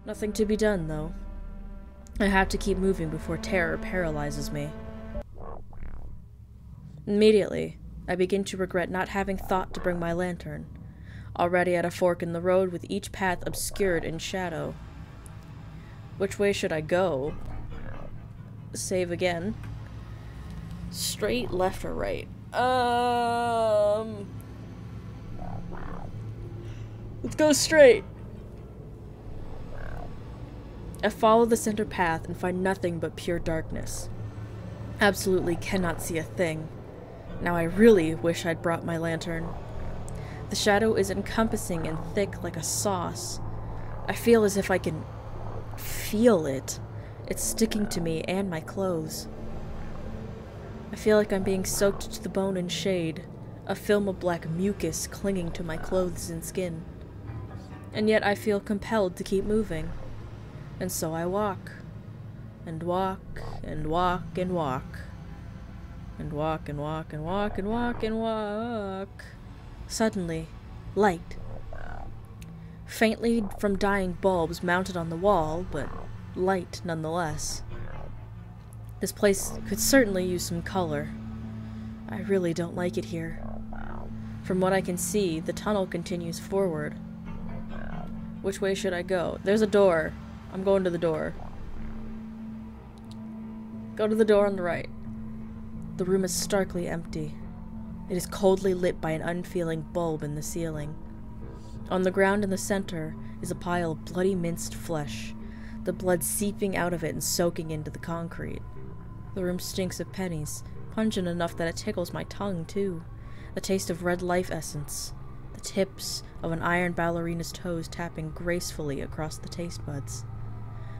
Nothing to be done, though. I have to keep moving before terror paralyzes me. Immediately, I begin to regret not having thought to bring my lantern, already at a fork in the road with each path obscured in shadow. Which way should I go? Save again. Straight, left, or right? Let's go straight! I follow the center path and find nothing but pure darkness. Absolutely cannot see a thing. Now I really wish I'd brought my lantern. The shadow is encompassing and thick like a sauce. I feel as if I can feel it. It's sticking to me and my clothes. I feel like I'm being soaked to the bone in shade, a film of black mucus clinging to my clothes and skin. And yet I feel compelled to keep moving. And so I walk, and walk, and walk, and walk, and walk, and walk, and walk, and walk, and walk. Suddenly, light. Faintly from dying bulbs mounted on the wall, but light nonetheless. This place could certainly use some color. I really don't like it here. From what I can see, the tunnel continues forward. Which way should I go? There's a door. I'm going to the door. Go to the door on the right. The room is starkly empty. It is coldly lit by an unfeeling bulb in the ceiling. On the ground in the center is a pile of bloody minced flesh, the blood seeping out of it and soaking into the concrete. The room stinks of pennies, pungent enough that it tickles my tongue, too. The taste of red life essence. The tips of an iron ballerina's toes tapping gracefully across the taste buds.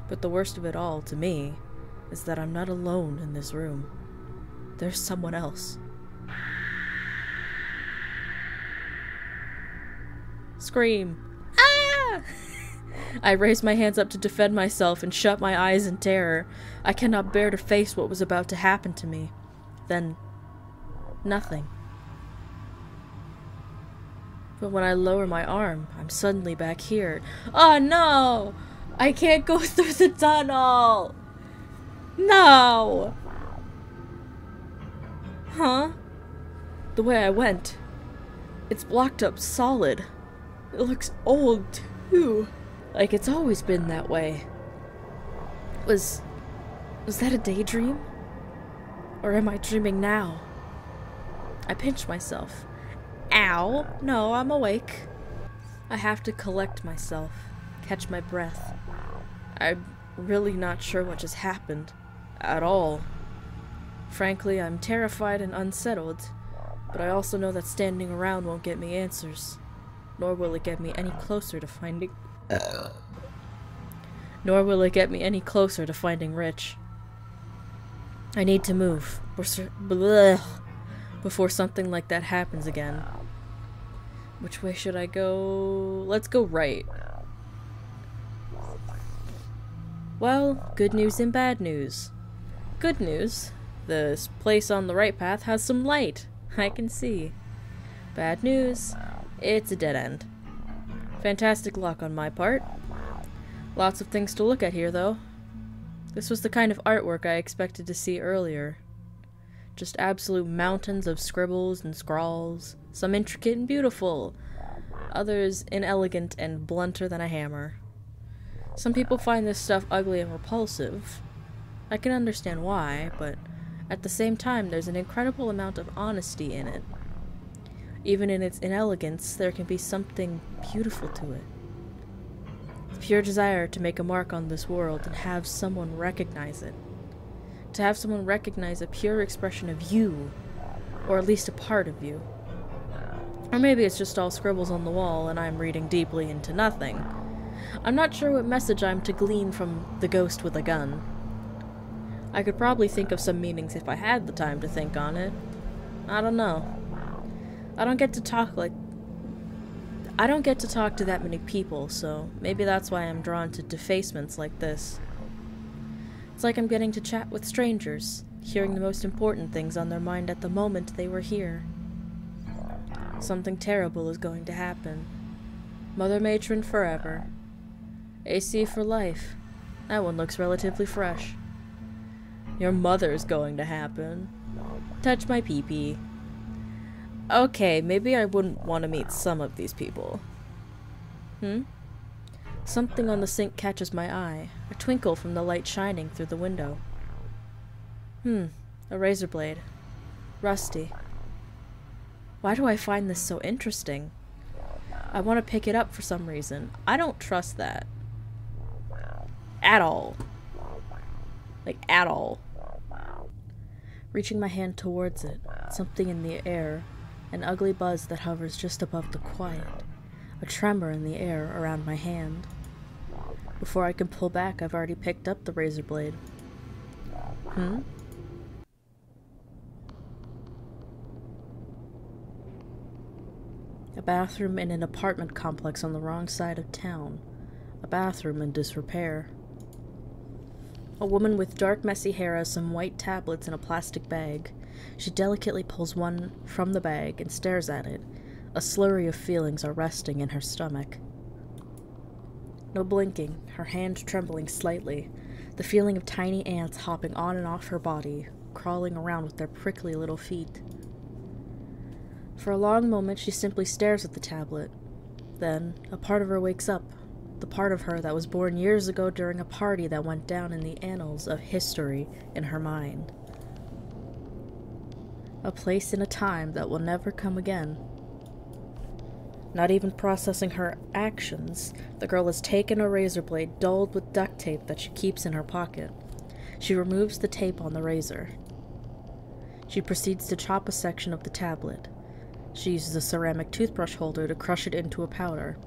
But the worst of it all, to me, is that I'm not alone in this room. There's someone else. Scream. Ah! I raised my hands up to defend myself and shut my eyes in terror. I cannot bear to face what was about to happen to me. Then, nothing. But when I lower my arm, I'm suddenly back here. Oh no! I can't go through the tunnel! No! Huh? The way I went. It's blocked up solid. It looks old, too. Like it's always been that way. Was that a daydream? Or am I dreaming now? I pinch myself. Ow! No, I'm awake. I have to collect myself, catch my breath. I'm really not sure what just happened. At all. Frankly, I'm terrified and unsettled, but I also know that standing around won't get me answers. Nor will it get me any closer to finding... Rich. I need to move, before something like that happens again. Which way should I go? Let's go right. Well, good news and bad news. Good news, this place on the right path has some light. I can see. Bad news, it's a dead end. Fantastic luck on my part. Lots of things to look at here, though. This was the kind of artwork I expected to see earlier. Just absolute mountains of scribbles and scrawls, some intricate and beautiful, others inelegant and blunter than a hammer. Some people find this stuff ugly and repulsive. I can understand why, but at the same time there's an incredible amount of honesty in it. Even in its inelegance, there can be something beautiful to it. The pure desire to make a mark on this world and have someone recognize it. To have someone recognize a pure expression of you, or at least a part of you. Or maybe it's just all scribbles on the wall and I'm reading deeply into nothing. I'm not sure what message I'm to glean from the ghost with a gun. I could probably think of some meanings if I had the time to think on it. I don't know. I don't get to talk to that many people, so maybe that's why I'm drawn to defacements like this. It's like I'm getting to chat with strangers, hearing the most important things on their mind at the moment they were here. Something terrible is going to happen. Mother Matron forever. AC for life. That one looks relatively fresh. Your mother's going to happen. Touch my pee-pee. Okay, maybe I wouldn't want to meet some of these people. Something on the sink catches my eye, a twinkle from the light shining through the window. A razor blade. Rusty. Why do I find this so interesting? I want to pick it up for some reason. I don't trust that. At all. Like, at all. Reaching my hand towards it, something in the air, an ugly buzz that hovers just above the quiet, a tremor in the air around my hand. Before I can pull back, I've already picked up the razor blade. A bathroom in an apartment complex on the wrong side of town. A bathroom in disrepair. A woman with dark, messy hair has some white tablets in a plastic bag. She delicately pulls one from the bag and stares at it. A slurry of feelings are resting in her stomach. No blinking, her hand trembling slightly. The feeling of tiny ants hopping on and off her body, crawling around with their prickly little feet. For a long moment, she simply stares at the tablet. Then, a part of her wakes up. The part of her that was born years ago during a party that went down in the annals of history in her mind. A place in a time that will never come again. Not even processing her actions, the girl has taken a razor blade dulled with duct tape that she keeps in her pocket. She removes the tape on the razor. She proceeds to chop a section of the tablet. She uses a ceramic toothbrush holder to crush it into a powder.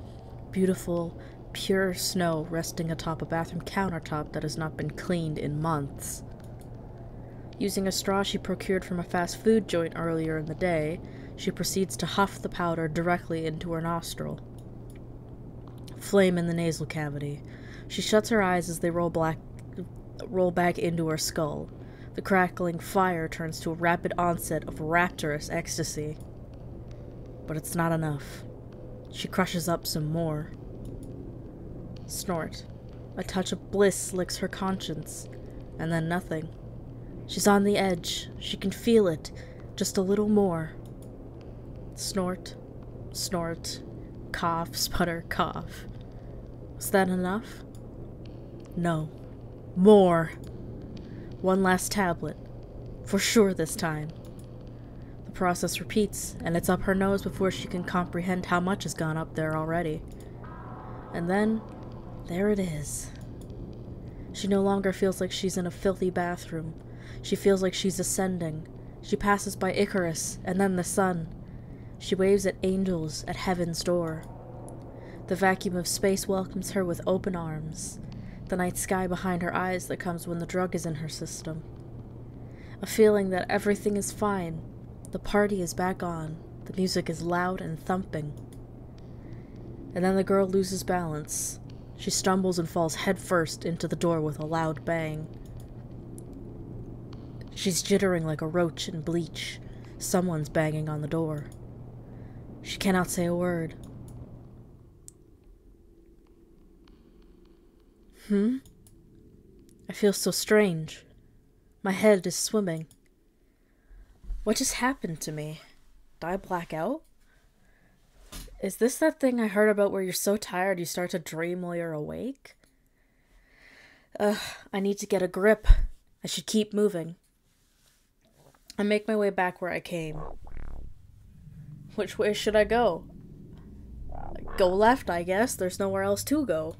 Beautiful, pure snow resting atop a bathroom countertop that has not been cleaned in months. Using a straw she procured from a fast food joint earlier in the day, she proceeds to huff the powder directly into her nostril. Flame in the nasal cavity. She shuts her eyes as they roll back into her skull. The crackling fire turns to a rapid onset of rapturous ecstasy. But it's not enough. She crushes up some more. Snort. A touch of bliss licks her conscience, and then nothing. She's on the edge. She can feel it. Just a little more. Snort. Snort. Cough, sputter, cough. Was that enough? No. More. One last tablet. For sure this time. The process repeats, and it's up her nose before she can comprehend how much has gone up there already. And then, there it is. She no longer feels like she's in a filthy bathroom. She feels like she's ascending. She passes by Icarus, and then the sun. She waves at angels at heaven's door. The vacuum of space welcomes her with open arms. The night sky behind her eyes that comes when the drug is in her system. A feeling that everything is fine. The party is back on. The music is loud and thumping. And then the girl loses balance. She stumbles and falls headfirst into the door with a loud bang. She's jittering like a roach in bleach. Someone's banging on the door. She cannot say a word. I feel so strange. My head is swimming. What just happened to me? Did I black out? Is this that thing I heard about where you're so tired you start to dream while you're awake? I need to get a grip. I should keep moving. I make my way back where I came. Which way should I go? Go left, I guess. There's nowhere else to go.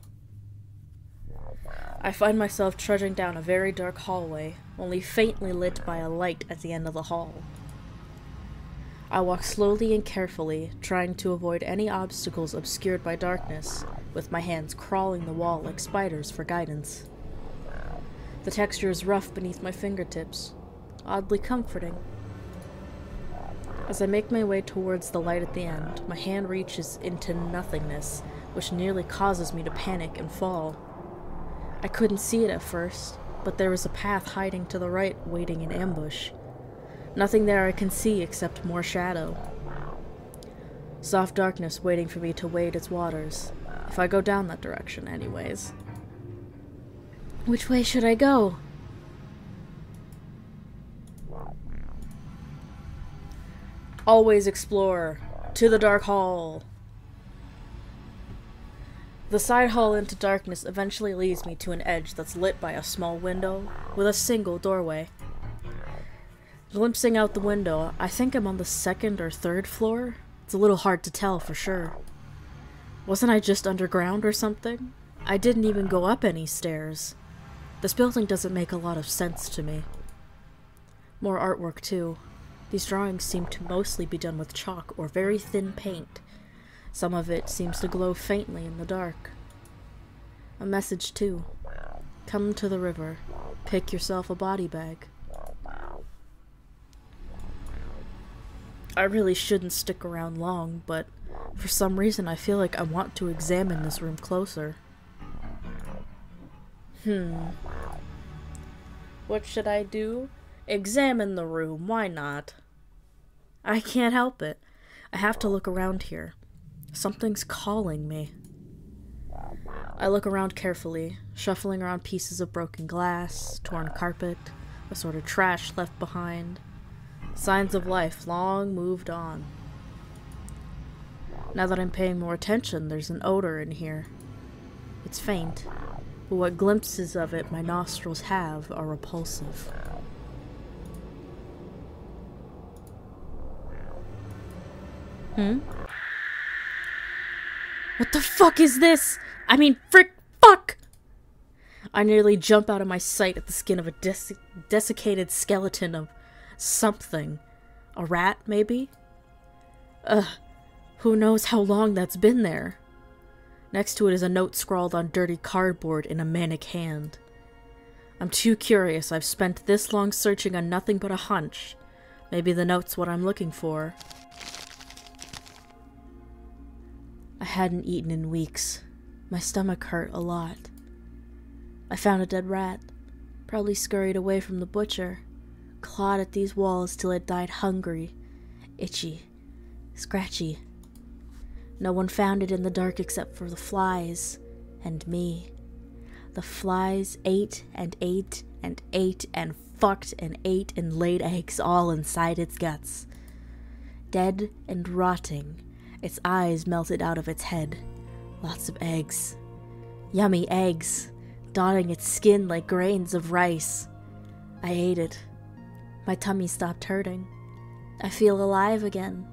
I find myself trudging down a very dark hallway, only faintly lit by a light at the end of the hall. I walk slowly and carefully, trying to avoid any obstacles obscured by darkness, with my hands crawling the wall like spiders for guidance. The texture is rough beneath my fingertips, oddly comforting. As I make my way towards the light at the end, my hand reaches into nothingness, which nearly causes me to panic and fall. I couldn't see it at first, but there was a path hiding to the right, waiting in ambush. Nothing there I can see except more shadow. Soft darkness waiting for me to wade its waters. If I go down that direction, anyways. Which way should I go? Always explore. To the dark hall. The side hall into darkness eventually leads me to an edge that's lit by a small window with a single doorway. Glimpsing out the window, I think I'm on the 2nd or 3rd floor. It's a little hard to tell for sure. Wasn't I just underground or something? I didn't even go up any stairs. This building doesn't make a lot of sense to me. More artwork too. These drawings seem to mostly be done with chalk or very thin paint. Some of it seems to glow faintly in the dark. A message too. Come to the river. Pick yourself a body bag. I really shouldn't stick around long, but for some reason I feel like I want to examine this room closer. What should I do? Examine the room, why not? I can't help it. I have to look around here. Something's calling me. I look around carefully, shuffling around pieces of broken glass, torn carpet, a sort of trash left behind. Signs of life long moved on. Now that I'm paying more attention, there's an odor in here. It's faint, but what glimpses of it my nostrils have are repulsive. What the fuck is this? I mean, fuck! I nearly jump out of my sight at the skin of a desiccated skeleton of something. A rat, maybe? Who knows how long that's been there? Next to it is a note scrawled on dirty cardboard in a manic hand. I'm too curious. I've spent this long searching on nothing but a hunch. Maybe the note's what I'm looking for. I hadn't eaten in weeks. My stomach hurt a lot. I found a dead rat, probably scurried away from the butcher, clawed at these walls till it died hungry, itchy, scratchy. No one found it in the dark except for the flies and me. The flies ate and ate and ate and fucked and ate and laid eggs all inside its guts. Dead and rotting, its eyes melted out of its head. Lots of eggs. Yummy eggs, dotting its skin like grains of rice. I ate it. My tummy stopped hurting. I feel alive again.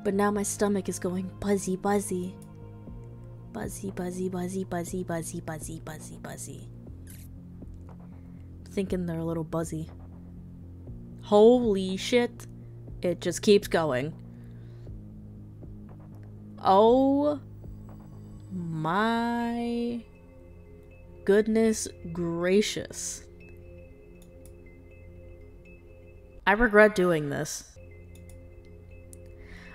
But now my stomach is going buzzy, buzzy. Buzzy, buzzy, buzzy, buzzy, buzzy, buzzy, buzzy, buzzy. Thinking they're a little buzzy. Holy shit. It just keeps going. Oh my goodness gracious. I regret doing this.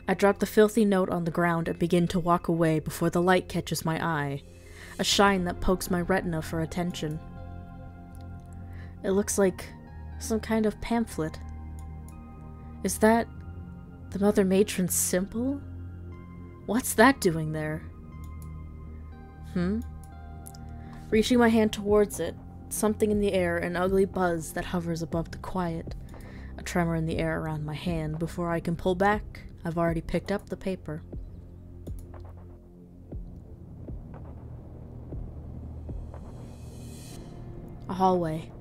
I drop the filthy note on the ground and begin to walk away before the light catches my eye, a shine that pokes my retina for attention. It looks like some kind of pamphlet. Is that the Mother Matron's symbol? What's that doing there? Reaching my hand towards it, something in the air, an ugly buzz that hovers above the quiet, a tremor in the air around my hand. Before I can pull back, I've already picked up the paper. A hallway.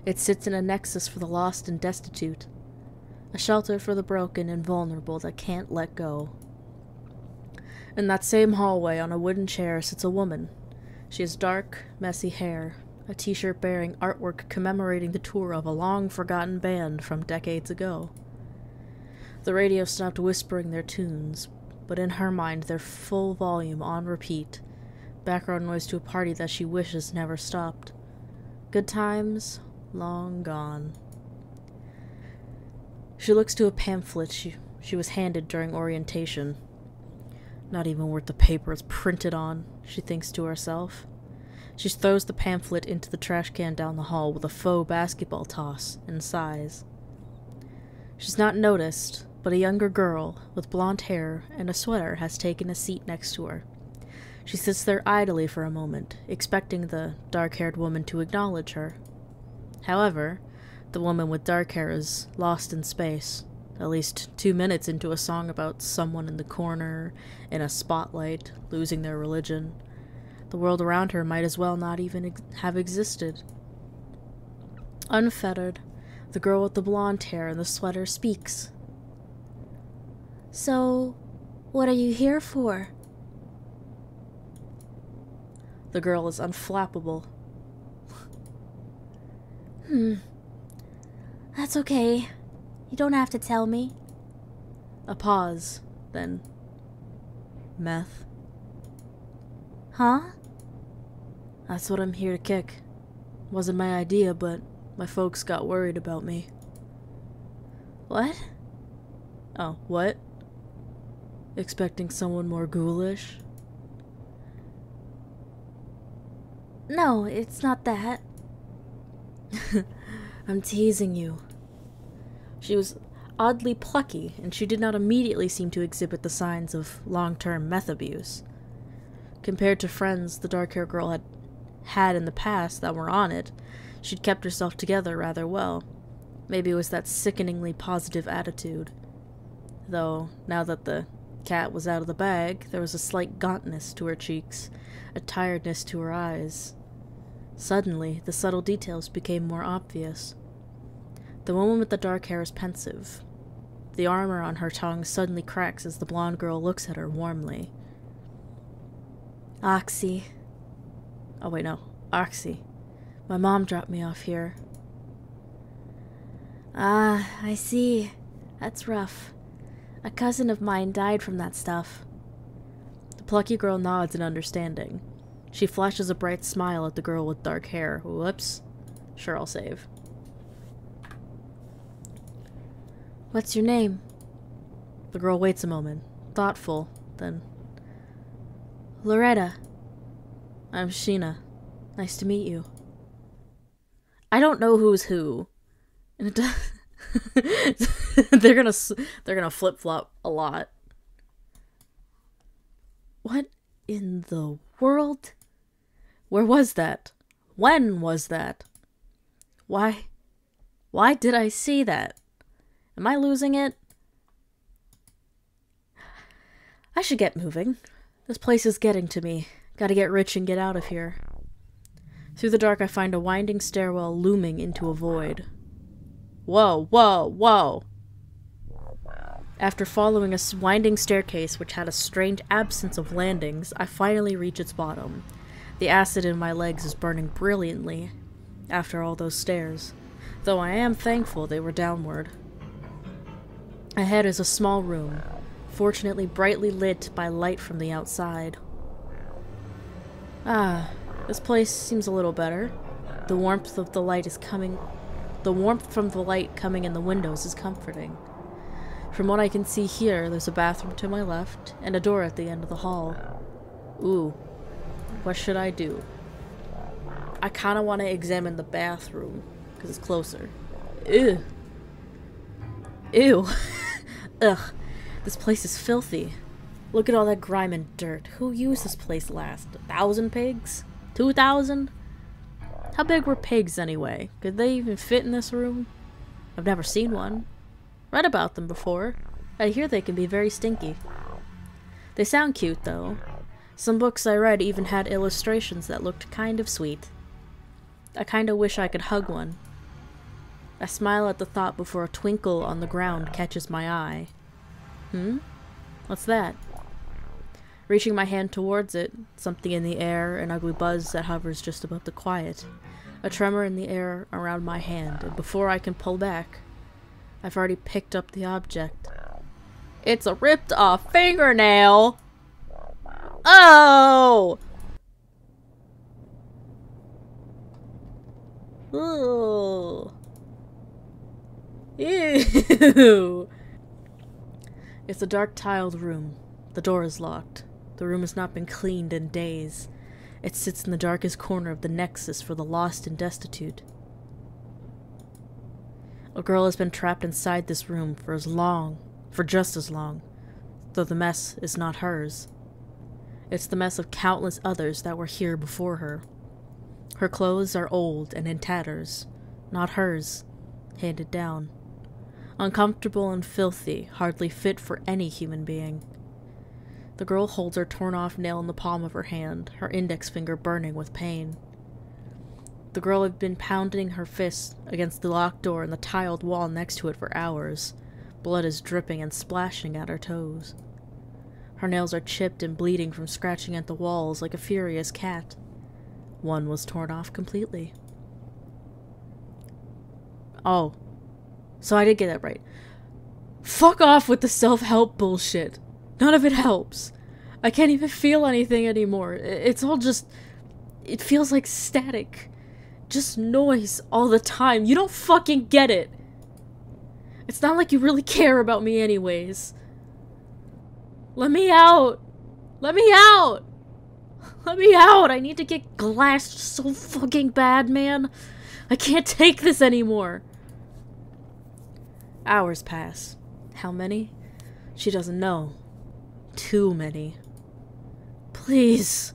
It sits in a nexus for the lost and destitute. A shelter for the broken and vulnerable that can't let go. In that same hallway, on a wooden chair, sits a woman. She has dark, messy hair, a t-shirt bearing artwork commemorating the tour of a long-forgotten band from decades ago. The radio stopped whispering their tunes, but in her mind they're full volume on repeat, background noise to a party that she wishes never stopped. Good times, long gone. She looks to a pamphlet she was handed during orientation. Not even worth the paper it's printed on, she thinks to herself. She throws the pamphlet into the trash can down the hall with a faux basketball toss and sighs. She's not noticed, but a younger girl with blonde hair and a sweater has taken a seat next to her. She sits there idly for a moment, expecting the dark-haired woman to acknowledge her. However, the woman with dark hair is lost in space, at least 2 minutes into a song about someone in the corner, in a spotlight, losing their religion. The world around her might as well not even have existed. Unfettered, the girl with the blonde hair and the sweater speaks. So, what are you here for? The girl is unflappable. That's okay. You don't have to tell me. A pause, then... Meth. Huh? That's what I'm here to kick. Wasn't my idea, but my folks got worried about me. What? Oh, what? Expecting someone more ghoulish? No, it's not that. I'm teasing you. She was oddly plucky, and she did not immediately seem to exhibit the signs of long-term meth abuse. Compared to friends the dark-haired girl had in the past that were on it, she'd kept herself together rather well. Maybe it was that sickeningly positive attitude. Though, now that the cat was out of the bag, there was a slight gauntness to her cheeks, a tiredness to her eyes. Suddenly, the subtle details became more obvious. The woman with the dark hair is pensive. The armor on her tongue suddenly cracks as the blonde girl looks at her warmly. Oxy. Oh wait, no. Oxy. My mom dropped me off here. Ah, I see. That's rough. A cousin of mine died from that stuff. The plucky girl nods in understanding. She flashes a bright smile at the girl with dark hair. Whoops. Sure, I'll save. What's your name? The girl waits a moment, thoughtful, then... Loretta. I'm Sheena. Nice to meet you. I don't know who's who. And it does... they're gonna flip-flop a lot. What in the world? Where was that? When was that? Why did I see that? Am I losing it? I should get moving. This place is getting to me. Gotta get rich and get out of here. Through the dark, I find a winding stairwell looming into a void. Whoa, whoa, whoa! After following a winding staircase which had a strange absence of landings, I finally reach its bottom. The acid in my legs is burning brilliantly after all those stairs, though I am thankful they were downward. Ahead is a small room, fortunately brightly lit by light from the outside. Ah, this place seems a little better. The warmth from the light coming in the windows is comforting. From what I can see here, there's a bathroom to my left, and a door at the end of the hall. Ooh, what should I do? I kinda want to examine the bathroom, because it's closer. Ew. Ew. Ugh, this place is filthy. Look at all that grime and dirt. Who used this place last? 1,000 pigs? 2,000? How big were pigs anyway? Could they even fit in this room? I've never seen one. Read about them before. I hear they can be very stinky. They sound cute, though. Some books I read even had illustrations that looked kind of sweet. I kinda wish I could hug one. I smile at the thought before a twinkle on the ground catches my eye. What's that? Reaching my hand towards it, something in the air, an ugly buzz that hovers just above the quiet. A tremor in the air around my hand, and before I can pull back, I've already picked up the object. It's a ripped-off fingernail! Oh! Ooh. Ew! It's a dark tiled room. The door is locked. The room has not been cleaned in days. It sits in the darkest corner of the nexus for the lost and destitute. A girl has been trapped inside this room for just as long, though the mess is not hers. It's the mess of countless others that were here before her. Her clothes are old and in tatters, not hers, handed down. Uncomfortable and filthy, hardly fit for any human being. The girl holds her torn-off nail in the palm of her hand, her index finger burning with pain. The girl had been pounding her fist against the locked door and the tiled wall next to it for hours. Blood is dripping and splashing at her toes. Her nails are chipped and bleeding from scratching at the walls like a furious cat. One was torn off completely. Oh. So I did get that right. Fuck off with the self-help bullshit. None of it helps. I can't even feel anything anymore. It's all just... It feels like static. Just noise all the time. You don't fucking get it. It's not like you really care about me anyways. Let me out. Let me out. Let me out. I need to get glassed so fucking bad, man. I can't take this anymore. Hours pass. How many? She doesn't know. Too many. Please.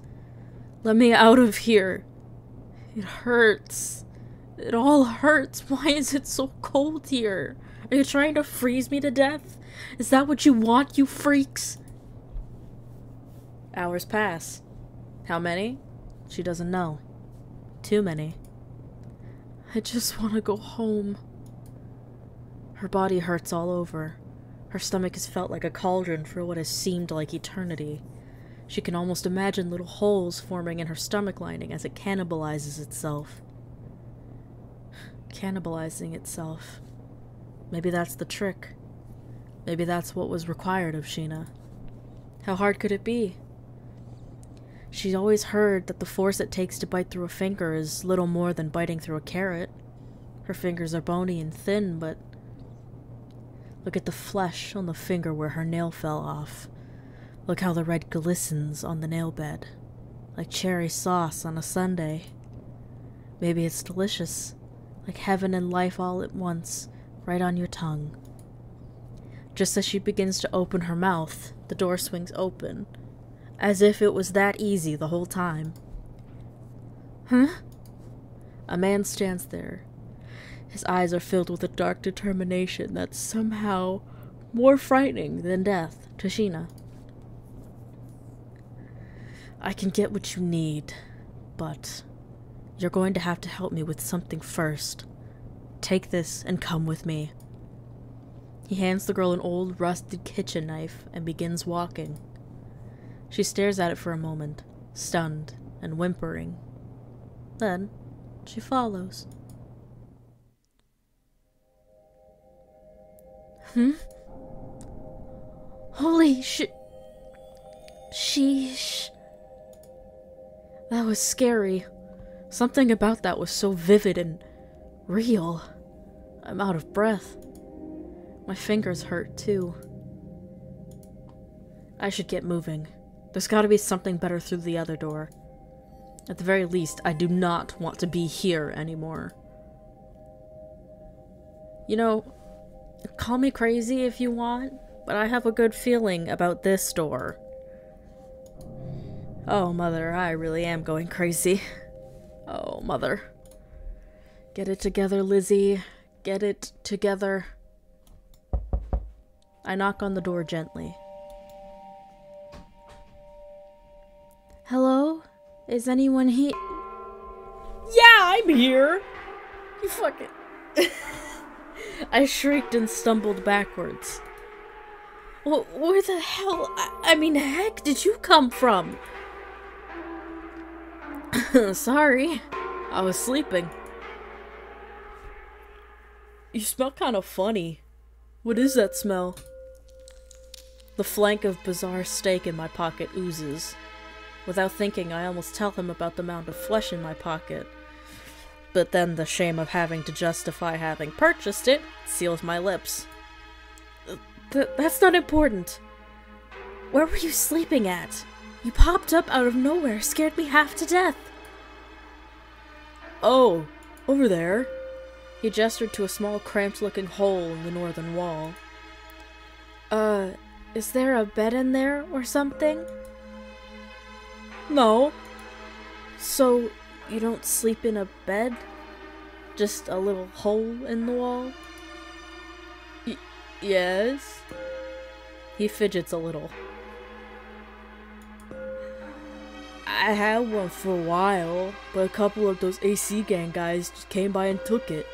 Let me out of here. It hurts. It all hurts. Why is it so cold here? Are you trying to freeze me to death? Is that what you want, you freaks? Hours pass. How many? She doesn't know. Too many. I just want to go home. Her body hurts all over. Her stomach has felt like a cauldron for what has seemed like eternity. She can almost imagine little holes forming in her stomach lining as it cannibalizes itself. Cannibalizing itself. Maybe that's the trick. Maybe that's what was required of Sheena. How hard could it be? She's always heard that the force it takes to bite through a finger is little more than biting through a carrot. Her fingers are bony and thin, but... Look at the flesh on the finger where her nail fell off. Look how the red glistens on the nail bed. Like cherry sauce on a sundae. Maybe it's delicious. Like heaven and life all at once, right on your tongue. Just as she begins to open her mouth, the door swings open. As if it was that easy the whole time. Huh? A man stands there. His eyes are filled with a dark determination that's somehow more frightening than death to Sheena. I can get what you need, but you're going to have to help me with something first. Take this and come with me. He hands the girl an old, rusted kitchen knife and begins walking. She stares at it for a moment, stunned and whimpering. Then, she follows. Holy shit. Sheesh. That was scary. Something about that was so vivid and real. I'm out of breath. My fingers hurt, too. I should get moving. There's gotta be something better through the other door. At the very least, I do not want to be here anymore. You know, call me crazy if you want, but I have a good feeling about this door. Oh, Mother, I really am going crazy. Oh, Mother. Get it together, Lizzie. Get it together. I knock on the door gently. Hello? Is anyone here? Yeah, I'm here! You fucking... I shrieked and stumbled backwards. Where the hell... I mean, heck did you come from? Sorry. I was sleeping. You smell kind of funny. What is that smell? The flank of bizarre steak in my pocket oozes. Without thinking, I almost tell him about the mound of flesh in my pocket. But then the shame of having to justify having purchased it seals my lips. That's not important. Where were you sleeping at? You popped up out of nowhere, scared me half to death. Oh, over there. He gestured to a small, cramped-looking hole in the northern wall. Is there a bed in there or something? No. So, you don't sleep in a bed? Just a little hole in the wall? Yes? He fidgets a little. I had one for a while, but a couple of those AC gang guys just came by and took it.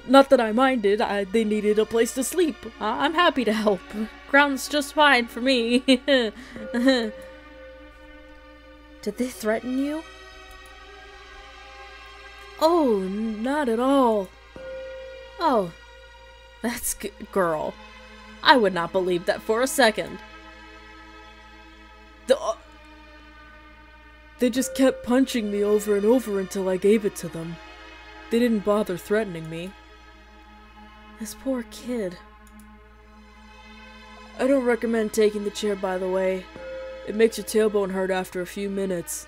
Not that I minded, they needed a place to sleep. I'm happy to help. Ground's just fine for me. Did they threaten you? Oh, not at all. Oh, that's good, girl. I would not believe that for a second. They just kept punching me over and over until I gave it to them. They didn't bother threatening me. This poor kid. I don't recommend taking the chair, by the way. It makes your tailbone hurt after a few minutes.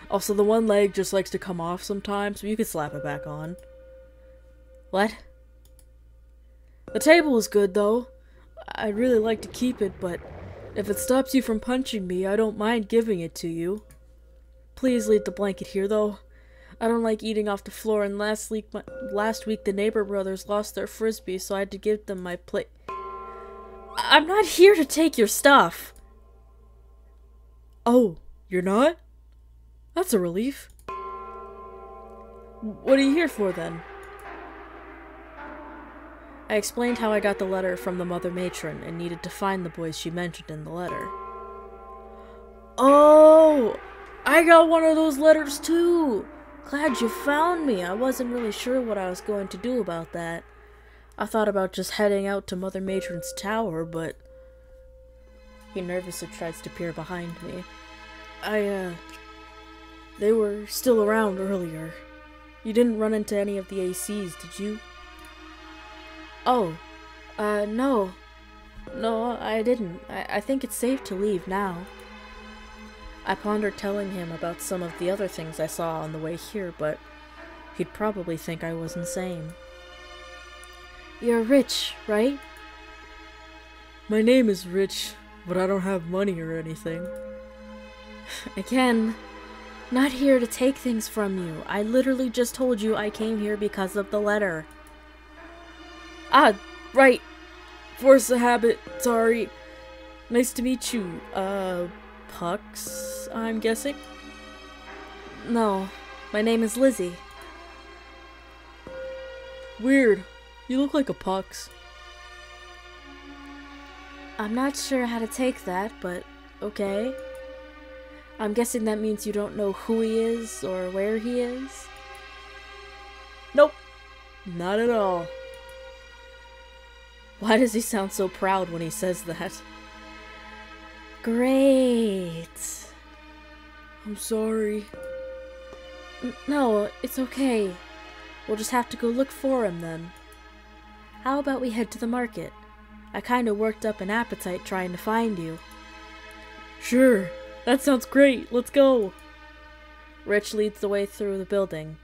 Also, the one leg just likes to come off sometimes, so you can slap it back on. What? The table is good, though. I'd really like to keep it, but if it stops you from punching me, I don't mind giving it to you. Please leave the blanket here, though. I don't like eating off the floor, and last week the neighbor brothers lost their frisbee, so I had to give them my plate. I'm not here to take your stuff. Oh, you're not? That's a relief. What are you here for, then? I explained how I got the letter from the mother matron and needed to find the boys she mentioned in the letter. Oh, I got one of those letters too. Glad you found me. I wasn't really sure what I was going to do about that. I thought about just heading out to Mother Matron's tower, but... He nervously tries to peer behind me. They were still around earlier. You didn't run into any of the ACs, did you? Oh, no. No, I didn't. I think it's safe to leave now. I pondered telling him about some of the other things I saw on the way here, but he'd probably think I was insane. You're rich, right? My name is Rich, but I don't have money or anything. Again, not here to take things from you. I literally just told you I came here because of the letter. Ah, right. Force of habit, sorry. Nice to meet you, Pucks, I'm guessing? No, my name is Lizzie. Weird. You look like a Pucks. I'm not sure how to take that, but okay. I'm guessing that means you don't know who he is or where he is? Nope. Not at all. Why does he sound so proud when he says that? Great. I'm sorry. No, it's okay. We'll just have to go look for him then. How about we head to the market? I kinda worked up an appetite trying to find you. Sure. That sounds great. Let's go. Rich leads the way through the building.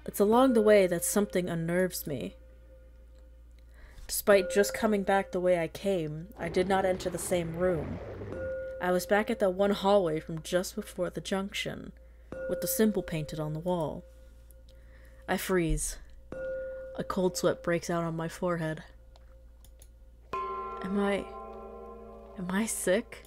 It's along the way that something unnerves me. Despite just coming back the way I came, I did not enter the same room. I was back at that one hallway from just before the junction, with the symbol painted on the wall. I freeze. A cold sweat breaks out on my forehead. Am I sick?